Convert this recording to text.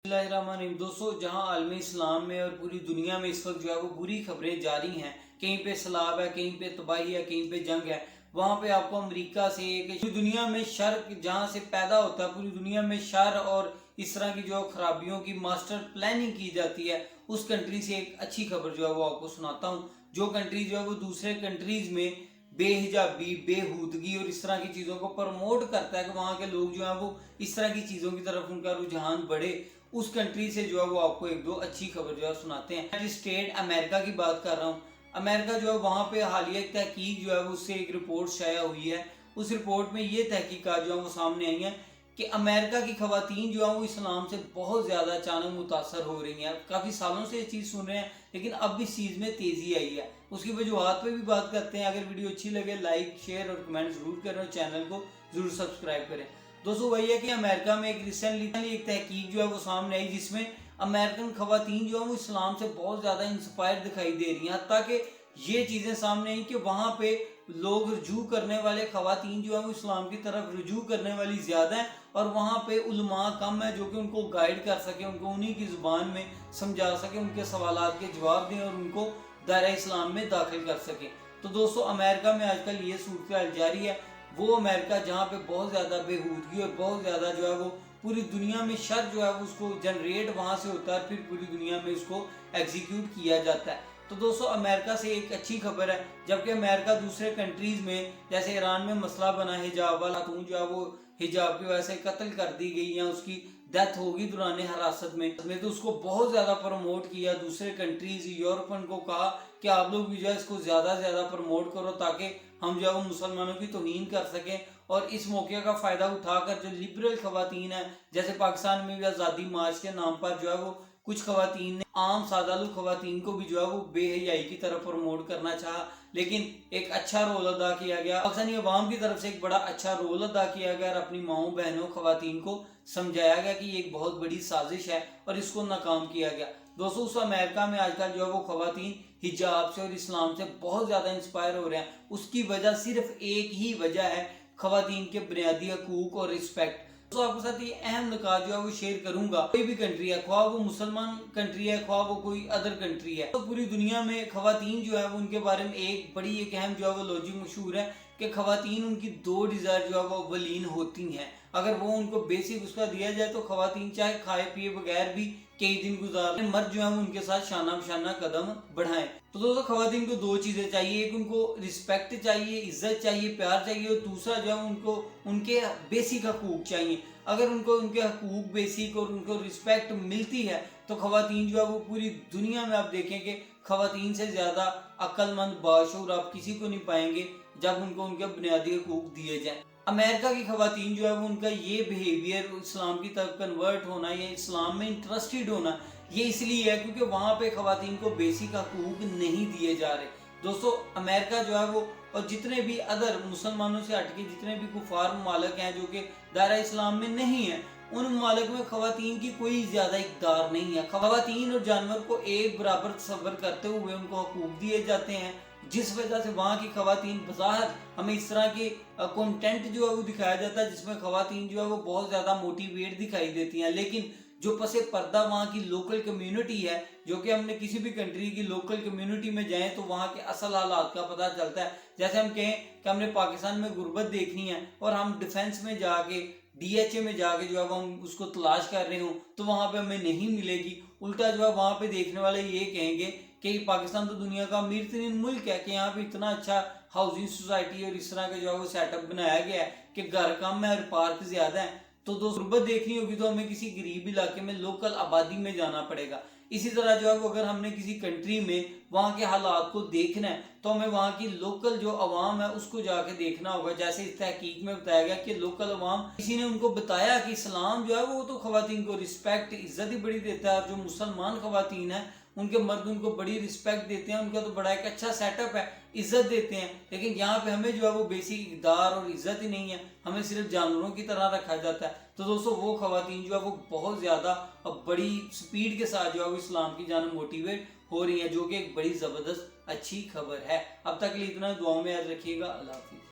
बिस्मिल्लाहिर्रहमानिर्रहीम। दोस्तों, जहां आलमी इस्लाम में और पूरी दुनिया में इस वक्त जो है वो बुरी खबरें जारी हैं, कहीं पे सैलाब है, कहीं पे तबाही है, कहीं पे जंग है, वहां पे आपको अमेरिका से पूरी दुनिया में शर जहां से पैदा होता है, पूरी दुनिया में शर और इस तरह की जो खराबियों की मास्टर प्लानिंग की जाती है, उस कंट्री से एक अच्छी खबर जो है वो आपको सुनाता हूँ। जो कंट्री जो है वो दूसरे कंट्रीज में बेहिजाबी, बेहूदगी और इस तरह की चीज़ों को प्रमोट करता है कि वहाँ के लोग जो है वो इस तरह की चीज़ों की तरफ उनका रुझान बढ़े, उस कंट्री से जो है वो आपको एक दो अच्छी खबर जो है सुनाते हैं। यूनाइटेड स्टेट अमेरिका की बात कर रहा हूँ। अमेरिका जो है वहाँ पे हालिया तहकीक जो है वो उससे एक रिपोर्ट शाया हुई है। उस रिपोर्ट में ये तहकीकात जो है वो सामने आई हैं कि अमेरिका की खवातीन जो है वो इस्लाम से बहुत ज़्यादा अचानक मुतासर हो रही हैं। काफ़ी सालों से ये चीज़ सुन रहे हैं, लेकिन अब इस चीज़ में तेज़ी आई है। उसकी वजूहत पे भी बात करते हैं। अगर वीडियो अच्छी लगे लाइक, शेयर और कमेंट ज़रूर करें और चैनल को ज़रूर सब्सक्राइब करें। दोस्तों, वही है कि अमेरिका में एक रिसेंटली एक तहकीक जो है वो सामने आई, जिसमें अमेरिकन खवातीन जो है वो इस्लाम से बहुत ज़्यादा इंस्पायर दिखाई दे रही हैं। हत्ता कि ये चीज़ें सामने आई कि वहाँ पे लोग रुजू करने वाले खवातीन जो है वो इस्लाम की तरफ रुजू करने वाली ज़्यादा हैं, और वहाँ पे उलमा कम है जो कि उनको गाइड कर सके, उनको उन्हीं की ज़ुबान में समझा सके, उनके सवालात के जवाब दें और उनको दायरा इस्लाम में दाखिल कर सके। तो दोस्तों, अमेरिका में आजकल ये सूरत जारी है। वो अमेरिका जहाँ पे बहुत ज़्यादा बेहूदगी और बहुत ज़्यादा जो है वो पूरी दुनिया में शर जो है वो उसको जनरेट वहाँ से होता है, फिर पूरी दुनिया में उसको एग्जीक्यूट किया जाता है। तो दोस्तों, अमेरिका से एक अच्छी खबर है। जबकि अमेरिका दूसरे कंट्रीज़ में, जैसे ईरान में मसला बना हिजाब वाला, खातून जो है वो हिजाब की वजह से कत्ल कर दी गई या उसकी डेथ होगी दौरान हिरासत में, तो उसको बहुत ज़्यादा प्रमोट किया। दूसरे कंट्रीज़ यूरोपन को कहा कि आप लोग भी जो है इसको ज़्यादा से ज़्यादा प्रमोट करो, ताकि हम जो है वो मुसलमानों की तौहीन कर सकें। और इस मौके का फ़ायदा उठाकर जो लिबरल खवातीन हैं, जैसे पाकिस्तान में भी आज़ादी मार्च के नाम पर जो है वो कुछ खवातीन ने आम सादालू खवातीन को भी जो है वो बेहयाई की तरफ प्रमोट करना चाहा, लेकिन एक अच्छा रोल अदा किया गया। पाकिस्तानी अवाम की तरफ से एक बड़ा अच्छा रोल अदा किया गया और अपनी माओ बहनों खवातीन को समझाया गया कि ये एक बहुत बड़ी साजिश है और इसको नाकाम किया गया। दोस्तों, उस अमेरिका में आजकल जो है वो खवातीन हिजाब से और इस्लाम से बहुत ज़्यादा इंस्पायर हो रहे हैं। उसकी वजह सिर्फ एक ही वजह है, खवातीन के बुनियादी हकूक और रिस्पेक्ट। तो आपके साथ ये अहम निकात जो है वो शेयर करूंगा। कोई भी कंट्री है, ख्वाह वो मुसलमान कंट्री है, ख्वाह वो कोई अदर कंट्री है, तो पूरी दुनिया में खवातीन जो है वो उनके बारे में एक बड़ी एक अहम जो है वो लॉजिक मशहूर है कि खवातीन उनकी दो डिज़ायर जो है वो वलीन होती हैं। अगर वो उनको बेसिक उसका दिया जाए तो खवातीन चाहे खाए पिए बगैर भी कई दिन गुजार, मर्द जो है वो उनके साथ शाना बशाना कदम बढ़ाएं। तो दोस्तों, खवातीन को दो चीज़ें चाहिए। एक, उनको रिस्पेक्ट चाहिए, इज्जत चाहिए, प्यार चाहिए, और दूसरा जो है उनको उनके बेसिक हकूक चाहिए। अगर उनको उनके हकूक बेसिक और उनको रिस्पेक्ट मिलती है तो खवातीन जो है वो पूरी दुनिया में आप देखें कि खवातीन से ज़्यादा अक्लमंद बाशऊर आप किसी को नहीं पाएंगे जब उनको उनके बुनियादी हकूक दिए जाएं। अमेरिका की खवातीन जो है वो उनका ये बिहेवियर, इस्लाम की तरफ कन्वर्ट होना या इस्लाम में इंटरेस्टेड होना, ये इसलिए है क्योंकि वहाँ पे खवातीन को बेसिक हकूक नहीं दिए जा रहे। दोस्तों, अमेरिका जो है वो और जितने भी अदर मुसलमानों से हटके जितने भी कुफार ममालिक हैं जो कि दायरा इस्लाम में नहीं है, उन ममालिक में खवातीन की कोई ज़्यादा इक़्तिदार नहीं है। खवातीन और जानवर को एक बराबर तस्वर करते हुए उनको हकूक दिए जाते हैं, जिस वजह से वहाँ की खवातीन बज़ाहिर हमें इस तरह के कंटेंट जो है वो दिखाया जाता है जिसमें खवातीन जो है वो बहुत ज़्यादा मोटिवेट दिखाई देती हैं। लेकिन जो पसे पर्दा वहाँ की लोकल कम्युनिटी है, जो कि हमने किसी भी कंट्री की लोकल कम्युनिटी में जाएं तो वहाँ के असल हालात का पता चलता है। जैसे हम कहें कि हमने पाकिस्तान में गुर्बत देखनी है और हम डिफेंस में जाके DHA में जाके जो है हम उसको तलाश कर रहे हो तो वहाँ पे हमें नहीं मिलेगी। उल्टा जो है वहाँ पे देखने वाले ये कहेंगे कि पाकिस्तान तो दुनिया का अमीर तरीन मुल्क है कि यहाँ पे इतना अच्छा हाउसिंग सोसाइटी और इस तरह का जो है वो सेटअप बनाया गया है कि घर कम है और पार्क ज़्यादा है। तो दोस्तों, गुर्बत देखनी होगी तो हमें किसी गरीब इलाके में लोकल आबादी में जाना पड़ेगा। इसी तरह जो है वो अगर हमने किसी कंट्री में वहाँ के हालात को देखना है तो हमें वहाँ की लोकल जो अवाम है उसको जाके देखना होगा। जैसे इस तहकीक में बताया गया कि लोकल अवाम, किसी ने उनको बताया कि इस्लाम जो है वो तो खवातीन को रिस्पेक्ट, इज्जत ही बड़ी देता है, और जो मुसलमान खवातीन है उनके मर्द उनको बड़ी रिस्पेक्ट देते हैं, उनका तो बड़ा एक अच्छा सेटअप है, इज्जत देते हैं। लेकिन यहाँ पे हमें जो है वो बेसिक इक़्तिदार और इज्जत ही नहीं है, हमें सिर्फ जानवरों की तरह रखा जाता है। तो दोस्तों, वो खवातीन जो है वो बहुत ज़्यादा अब बड़ी स्पीड के साथ जो है वो इस्लाम की जान मोटिवेट हो रही है, जो कि एक बड़ी ज़बरदस्त अच्छी खबर है। अब तक के लिए इतना, दुआओं में याद रखिएगा। अल्लाह हाफिज़।